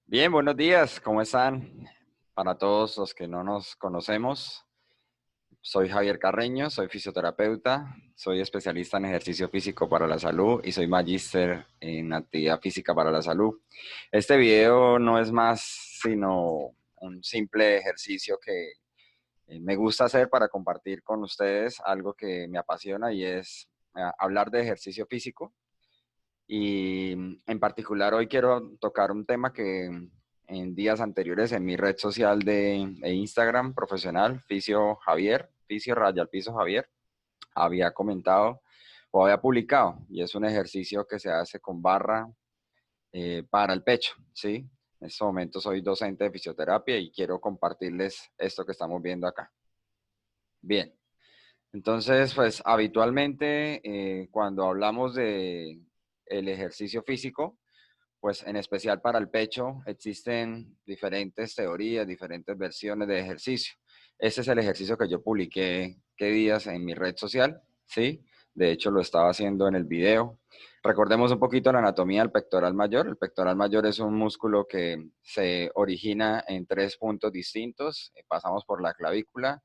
Bien, buenos días, ¿cómo están? Para todos los que no nos conocemos, soy Javier Carreño, soy fisioterapeuta, soy especialista en ejercicio físico para la salud y soy magíster en actividad física para la salud. Este video no es más sino un simple ejercicio que me gusta hacer para compartir con ustedes algo que me apasiona y es hablar de ejercicio físico. Y en particular hoy quiero tocar un tema que en días anteriores en mi red social de Instagram profesional, Fisio Javier, Fisio Raya al Piso Javier, había comentado o había publicado, y es un ejercicio que se hace con barra para el pecho, ¿sí? En este momento soy docente de fisioterapia y quiero compartirles esto que estamos viendo acá. Bien, entonces pues habitualmente cuando hablamos de el ejercicio físico, pues en especial para el pecho existen diferentes teorías, diferentes versiones de ejercicio. Ese es el ejercicio que yo publiqué qué días en mi red social, ¿sí? De hecho, lo estaba haciendo en el video. Recordemos un poquito la anatomía del pectoral mayor. El pectoral mayor es un músculo que se origina en tres puntos distintos. Pasamos por la clavícula,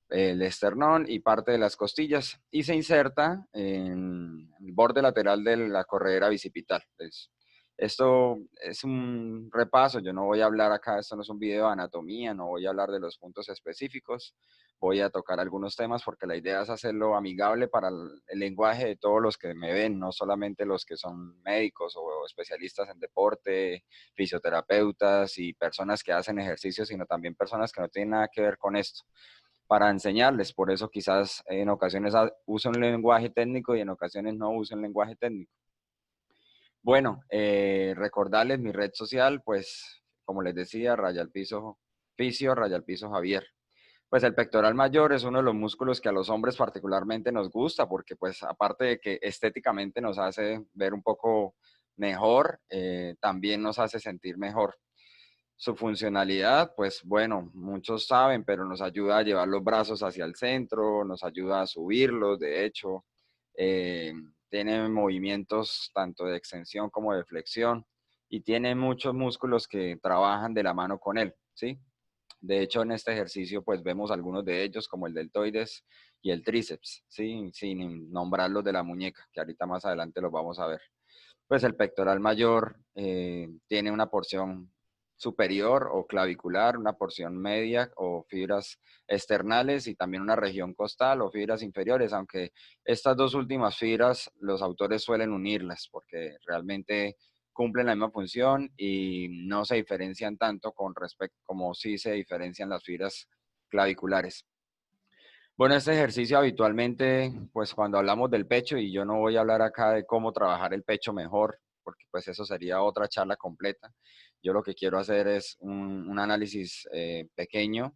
el esternón y parte de las costillas y se inserta en el borde lateral de la corredera bicipital. Pues, esto es un repaso, yo no voy a hablar acá, esto no es un video de anatomía, no voy a hablar de los puntos específicos, voy a tocar algunos temas porque la idea es hacerlo amigable para el lenguaje de todos los que me ven, no solamente los que son médicos o especialistas en deporte, fisioterapeutas y personas que hacen ejercicio, sino también personas que no tienen nada que ver con esto para enseñarles. Por eso quizás en ocasiones uso un lenguaje técnico y en ocasiones no uso un lenguaje técnico. Bueno, recordarles mi red social, pues como les decía, raya al piso fisio, raya al piso Javier. Pues el pectoral mayor es uno de los músculos que a los hombres particularmente nos gusta, porque pues aparte de que estéticamente nos hace ver un poco mejor, también nos hace sentir mejor. Su funcionalidad, pues bueno, muchos saben, pero nos ayuda a llevar los brazos hacia el centro, nos ayuda a subirlos, de hecho, eh, tiene movimientos tanto de extensión como de flexión y tiene muchos músculos que trabajan de la mano con él, ¿sí? De hecho, en este ejercicio, pues vemos algunos de ellos, como el deltoides y el tríceps, ¿sí? Sin nombrarlos de la muñeca, que ahorita más adelante los vamos a ver. Pues el pectoral mayor tiene una porción superior o clavicular, una porción media o fibras externales y también una región costal o fibras inferiores, aunque estas dos últimas fibras los autores suelen unirlas porque realmente cumplen la misma función y no se diferencian tanto con respecto como sí se diferencian las fibras claviculares. Bueno, este ejercicio habitualmente, pues cuando hablamos del pecho, y yo no voy a hablar acá de cómo trabajar el pecho mejor, porque pues eso sería otra charla completa. Yo lo que quiero hacer es un análisis pequeño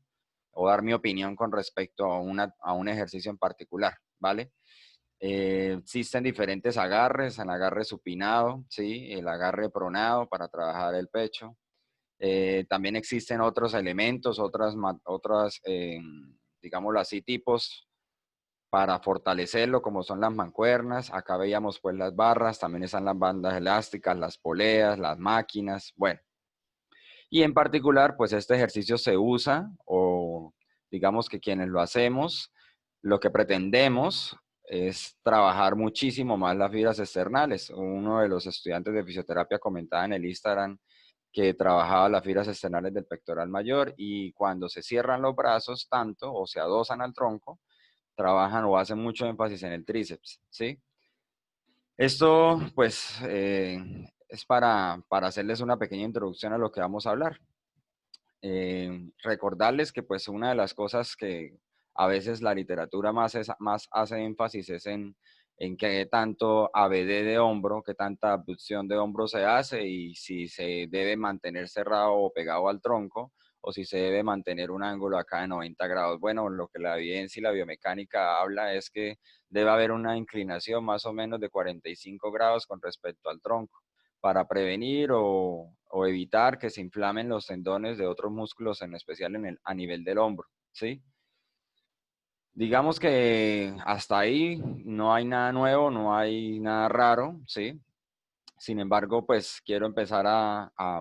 o dar mi opinión con respecto a un ejercicio en particular, ¿vale? Existen diferentes agarres, el agarre supinado, ¿sí? El agarre pronado para trabajar el pecho. También existen otros elementos, digámoslo así, tipos para fortalecerlo, como son las mancuernas. Acá veíamos pues las barras, también están las bandas elásticas, las poleas, las máquinas, bueno. Y en particular, pues este ejercicio se usa, o digamos que quienes lo hacemos, lo que pretendemos es trabajar muchísimo más las fibras externales. Uno de los estudiantes de fisioterapia comentaba en el Instagram que trabajaba las fibras externales del pectoral mayor y cuando se cierran los brazos tanto o se adosan al tronco, trabajan o hacen mucho énfasis en el tríceps, ¿sí? Esto, pues, es para hacerles una pequeña introducción a lo que vamos a hablar. Recordarles que, pues, una de las cosas que a veces la literatura más hace énfasis es en qué tanto ABD de hombro, qué tanta abducción de hombro se hace y si se debe mantener cerrado o pegado al tronco o si se debe mantener un ángulo acá de 90 grados. Bueno, lo que la evidencia y la biomecánica habla es que debe haber una inclinación más o menos de 45 grados con respecto al tronco para prevenir o evitar que se inflamen los tendones de otros músculos, en especial a nivel del hombro, ¿sí? Digamos que hasta ahí no hay nada nuevo, no hay nada raro, ¿sí? Sin embargo, pues quiero empezar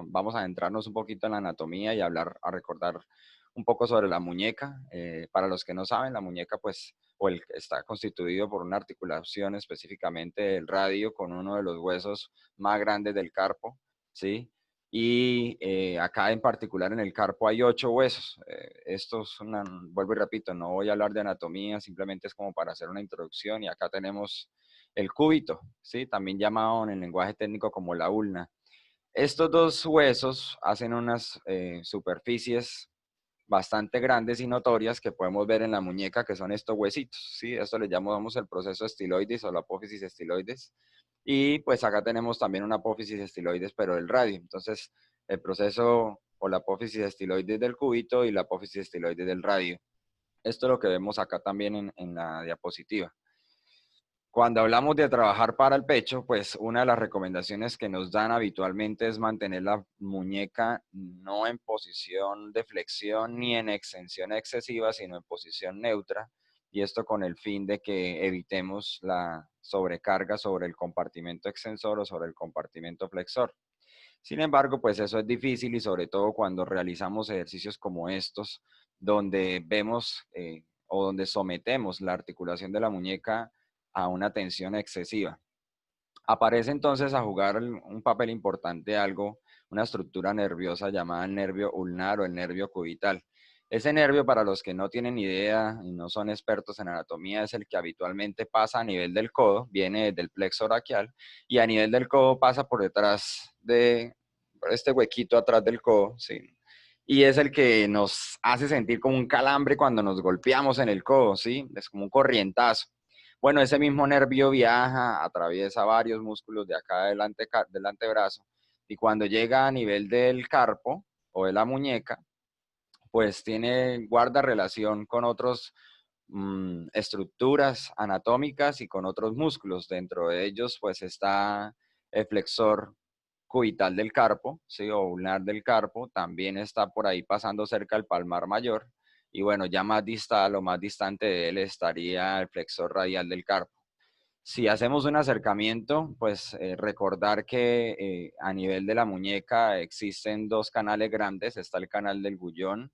vamos a adentrarnos un poquito en la anatomía y a recordar un poco sobre la muñeca. Para los que no saben, la muñeca, pues, está constituido por una articulación específicamente del radio con uno de los huesos más grandes del carpo, ¿sí? Y acá en particular en el carpo hay 8 huesos. Vuelvo y repito, no voy a hablar de anatomía, simplemente es como para hacer una introducción y acá tenemos el cúbito, ¿sí? También llamado en el lenguaje técnico como la ulna. Estos dos huesos hacen unas superficies bastante grandes y notorias que podemos ver en la muñeca, que son estos huesitos, ¿sí? Esto le llamamos el proceso estiloides o la apófisis estiloides. Y pues acá tenemos también una apófisis estiloides, pero del radio. Entonces, el proceso o la apófisis estiloides del cúbito y la apófisis estiloides del radio. Esto es lo que vemos acá también en la diapositiva. Cuando hablamos de trabajar para el pecho, pues una de las recomendaciones que nos dan habitualmente es mantener la muñeca no en posición de flexión ni en extensión excesiva, sino en posición neutra, y esto con el fin de que evitemos la sobrecarga sobre el compartimento extensor o sobre el compartimento flexor. Sin embargo, pues eso es difícil y sobre todo cuando realizamos ejercicios como estos, donde vemos o donde sometemos la articulación de la muñeca a una tensión excesiva. Aparece entonces a jugar un papel importante una estructura nerviosa llamada el nervio ulnar o el nervio cubital. Ese nervio, para los que no tienen idea y no son expertos en anatomía, es el que habitualmente pasa a nivel del codo, viene del plexo braquial y a nivel del codo pasa por detrás por este huequito atrás del codo, ¿sí? Y es el que nos hace sentir como un calambre cuando nos golpeamos en el codo, ¿sí? Es como un corrientazo. Bueno, ese mismo nervio viaja, atraviesa varios músculos de acá del antebrazo y cuando llega a nivel del carpo o de la muñeca, pues guarda relación con otras estructuras anatómicas y con otros músculos. Dentro de ellos, pues está el flexor cubital del carpo, ¿sí? O ulnar del carpo, también está por ahí pasando cerca del palmar mayor. Y bueno, ya más distal o más distante de él estaría el flexor radial del carpo. Si hacemos un acercamiento, pues recordar que a nivel de la muñeca existen dos canales grandes. Está el canal del Gullón,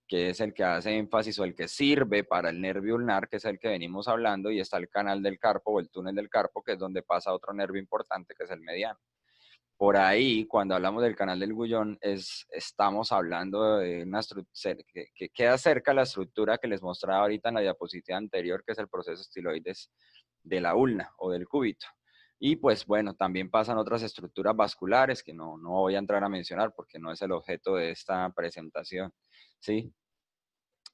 que es el que hace énfasis o el que sirve para el nervio ulnar, que es el que venimos hablando, y está el canal del carpo o el túnel del carpo, que es donde pasa otro nervio importante, que es el mediano. Por ahí, cuando hablamos del canal del Gullón, estamos hablando de una estructura que queda cerca de la estructura que les mostraba ahorita en la diapositiva anterior, que es el proceso estiloides de la ulna o del cúbito. Y pues bueno, también pasan otras estructuras vasculares que no voy a entrar a mencionar porque no es el objeto de esta presentación, ¿sí?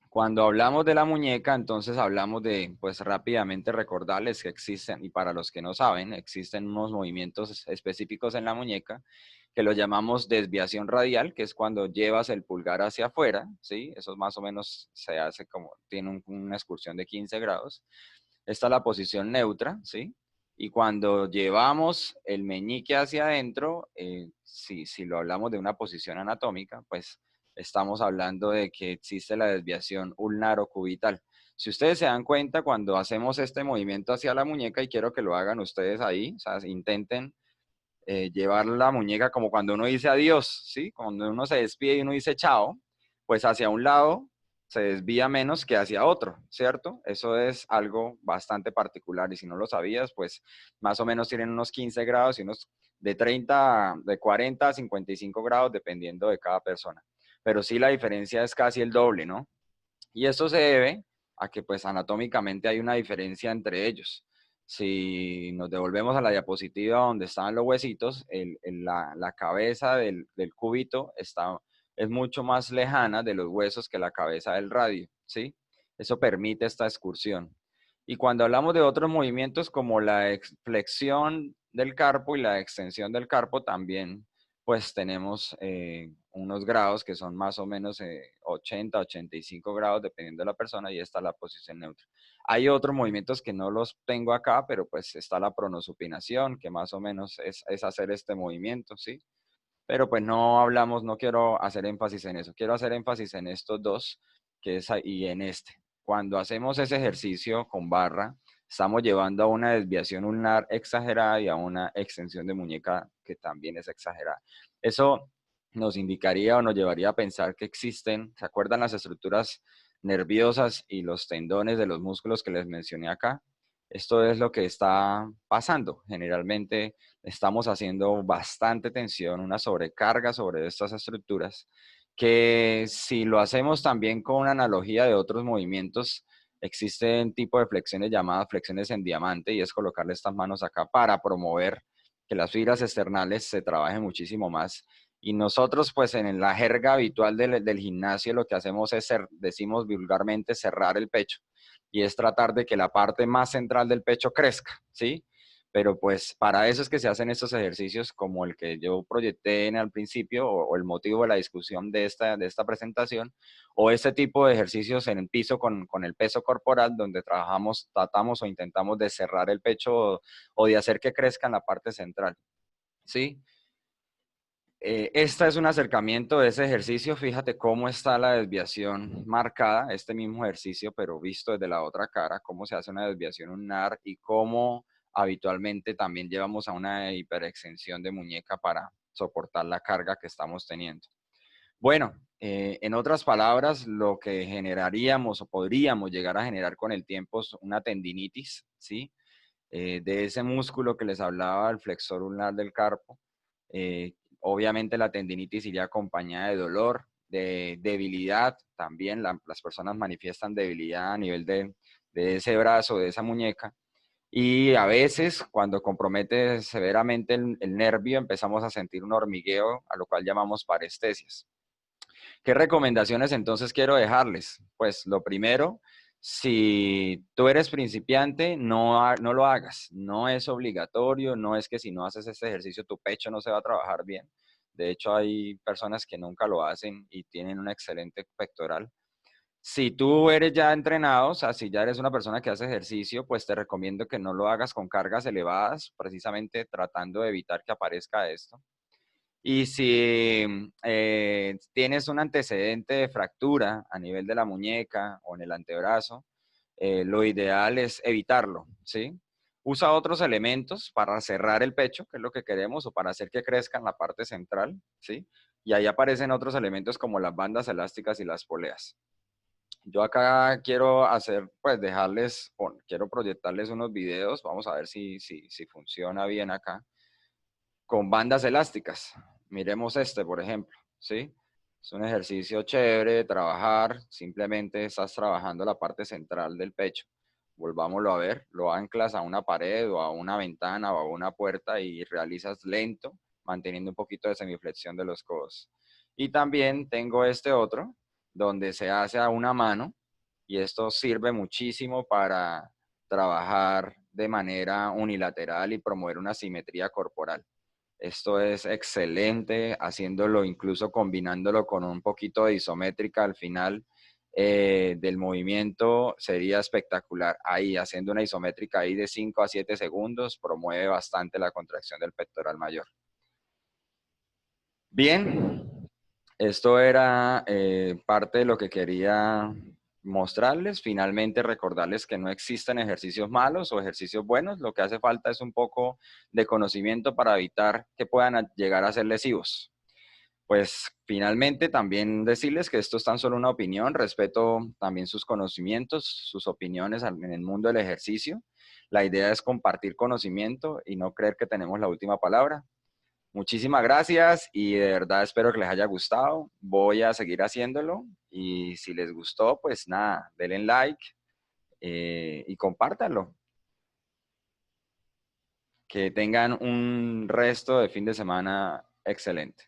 Cuando hablamos de la muñeca, entonces hablamos de, pues rápidamente recordarles que existen, y para los que no saben, existen unos movimientos específicos en la muñeca que lo llamamos desviación radial, que es cuando llevas el pulgar hacia afuera, ¿sí? Eso más o menos se hace tiene una excursión de 15 grados. Esta es la posición neutra, ¿sí? Y cuando llevamos el meñique hacia adentro, si lo hablamos de una posición anatómica, pues estamos hablando de que existe la desviación ulnar o cubital. Si ustedes se dan cuenta, cuando hacemos este movimiento hacia la muñeca, y quiero que lo hagan ustedes ahí, o sea, intenten llevar la muñeca como cuando uno dice adiós, ¿sí? Cuando uno se despide y uno dice chao, pues hacia un lado se desvía menos que hacia otro, ¿cierto? Eso es algo bastante particular y si no lo sabías, pues más o menos tienen unos 15 grados y unos de 40 a 55 grados dependiendo de cada persona. Pero sí la diferencia es casi el doble, ¿no? Y esto se debe a que pues anatómicamente hay una diferencia entre ellos. Si nos devolvemos a la diapositiva donde estaban los huesitos, la cabeza del cúbito es mucho más lejana de los huesos que la cabeza del radio, ¿sí? Eso permite esta excursión. Y cuando hablamos de otros movimientos como la flexión del carpo y la extensión del carpo, también pues tenemos unos grados que son más o menos 80, 85 grados dependiendo de la persona y esta es la posición neutra. Hay otros movimientos que no los tengo acá, pero pues está la pronosupinación, que más o menos es hacer este movimiento, ¿sí? Pero pues no quiero hacer énfasis en eso, quiero hacer énfasis en estos dos, y en este. Cuando hacemos ese ejercicio con barra, estamos llevando a una desviación ulnar exagerada y a una extensión de muñeca que también es exagerada. Eso nos indicaría o nos llevaría a pensar que existen, ¿se acuerdan las estructuras nerviosas y los tendones de los músculos que les mencioné acá? Esto es lo que está pasando. Generalmente estamos haciendo bastante tensión, una sobrecarga sobre estas estructuras, que si lo hacemos también con una analogía de otros movimientos, existen tipo de flexiones llamadas flexiones en diamante y es colocarle estas manos acá para promover que las fibras externales se trabajen muchísimo más. Y nosotros, pues en la jerga habitual del gimnasio, lo que hacemos es, decimos vulgarmente, cerrar el pecho. Y es tratar de que la parte más central del pecho crezca, ¿sí? Pero pues para eso es que se hacen estos ejercicios como el que yo proyecté en al principio o el motivo de la discusión de esta presentación, o este tipo de ejercicios en el piso con el peso corporal donde trabajamos, tratamos o intentamos de cerrar el pecho o de hacer que crezca en la parte central, ¿sí? Este es un acercamiento de ese ejercicio. Fíjate cómo está la desviación marcada, este mismo ejercicio, pero visto desde la otra cara, cómo se hace una desviación ulnar y cómo habitualmente también llevamos a una hiperextensión de muñeca para soportar la carga que estamos teniendo. Bueno, en otras palabras, lo que generaríamos o podríamos llegar a generar con el tiempo es una tendinitis, ¿sí? De ese músculo que les hablaba, el flexor ulnar del carpo. Obviamente la tendinitis iría acompañada de dolor, de debilidad también. Las personas manifiestan debilidad a nivel de ese brazo, de esa muñeca. Y a veces, cuando compromete severamente el nervio, empezamos a sentir un hormigueo, a lo cual llamamos parestesias. ¿Qué recomendaciones entonces quiero dejarles? Pues lo primero, si tú eres principiante, no lo hagas. No es obligatorio, no es que si no haces este ejercicio tu pecho no se va a trabajar bien. De hecho, hay personas que nunca lo hacen y tienen un excelente pectoral. Si tú eres ya entrenado, o sea, si ya eres una persona que hace ejercicio, pues te recomiendo que no lo hagas con cargas elevadas, precisamente tratando de evitar que aparezca esto. Y si tienes un antecedente de fractura a nivel de la muñeca o en el antebrazo, lo ideal es evitarlo, ¿sí? Usa otros elementos para cerrar el pecho, que es lo que queremos, o para hacer que crezca en la parte central, ¿sí? Y ahí aparecen otros elementos como las bandas elásticas y las poleas. Yo acá quiero hacer, pues dejarles, quiero proyectarles unos videos, vamos a ver si funciona bien acá con bandas elásticas. Miremos este, por ejemplo, ¿sí? Es un ejercicio chévere de trabajar, simplemente estás trabajando la parte central del pecho. Volvámoslo a ver, lo anclas a una pared o a una ventana o a una puerta y realizas lento, manteniendo un poquito de semiflexión de los codos. Y también tengo este otro, donde se hace a una mano, y esto sirve muchísimo para trabajar de manera unilateral y promover una simetría corporal. Esto es excelente, haciéndolo incluso combinándolo con un poquito de isométrica al final del movimiento sería espectacular. Ahí, haciendo una isométrica ahí de 5 a 7 segundos, promueve bastante la contracción del pectoral mayor. Bien, esto era parte de lo que quería mostrarles. Finalmente, recordarles que no existen ejercicios malos o ejercicios buenos. Lo que hace falta es un poco de conocimiento para evitar que puedan llegar a ser lesivos. Pues finalmente también decirles que esto es tan solo una opinión. Respeto también sus conocimientos, sus opiniones en el mundo del ejercicio. La idea es compartir conocimiento y no creer que tenemos la última palabra. Muchísimas gracias y de verdad espero que les haya gustado. Voy a seguir haciéndolo y si les gustó, pues nada, denle like y compártanlo. Que tengan un resto de fin de semana excelente.